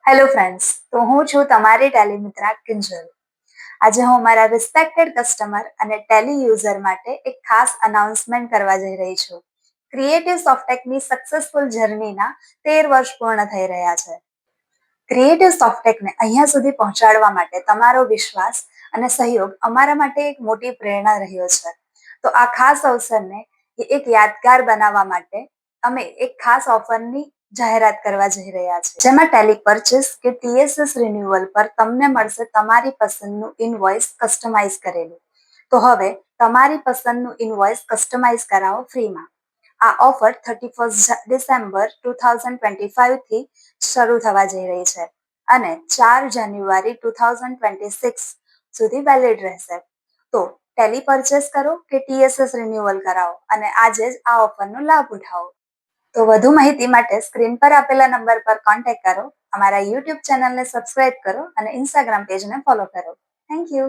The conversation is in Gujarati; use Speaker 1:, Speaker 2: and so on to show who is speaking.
Speaker 1: હેલો ફ્રેન્ડ્સ, તો હું છું તમારી ટેલી મિત્રા કિંજલ. આજે હું મારા રિસ્પેક્ટેડ કસ્ટમર અને ટેલી યુઝર માટે એક ખાસ અનાઉન્સમેન્ટ કરવા જઈ રહી છું. ક્રિએટિવ સોફ્ટેકની સક્સેસફુલ જર્નીના 13 વર્ષ પૂર્ણ થઈ રહ્યા છે. ક્રિએટિવ સોફ્ટેકને અહીંયા સુધી પહોંચાડવા માટે તમારો વિશ્વાસ અને સહયોગ અમારા માટે એક મોટી પ્રેરણા રહ્યો છે. તો આ ખાસ અવસરને એક યાદગાર બનાવવા માટે અમે એક ખાસ ઓફરની જાહેરાત કરવા જઈ રહ્યા છે, જેમાં ટેલી પરચેસ કે TSS રિન્યુઅલ પર તમને મળશે તમારી પસંદનું ઇનવોઇસ કસ્ટમાઇઝ કરેલું. તો હવે તમારી પસંદનું ઇનવોઇસ કસ્ટમાઇઝ કરાવો ફ્રીમાં. આ ઓફર 31 ડિસેમ્બર 2025 થી શરૂ થવા જઈ રહી છે અને 4 જાન્યુઆરી 2026 સુધી વેલિડ રહેશે. તો ટેલી પરચેસ કરો કે TSS રિન્યુઅલ કરાવો અને આજે જ આ ઓફરનો લાભ ઉઠાવો. તો વધુ માહિતી માટે સ્ક્રીન પર આપેલા નંબર પર કોન્ટેક્ટ કરો, અમારા યુટ્યુબ ચેનલને સબસ્ક્રાઇબ કરો અને ઇન્સ્ટાગ્રામ પેજને ફોલો કરો. Thank you.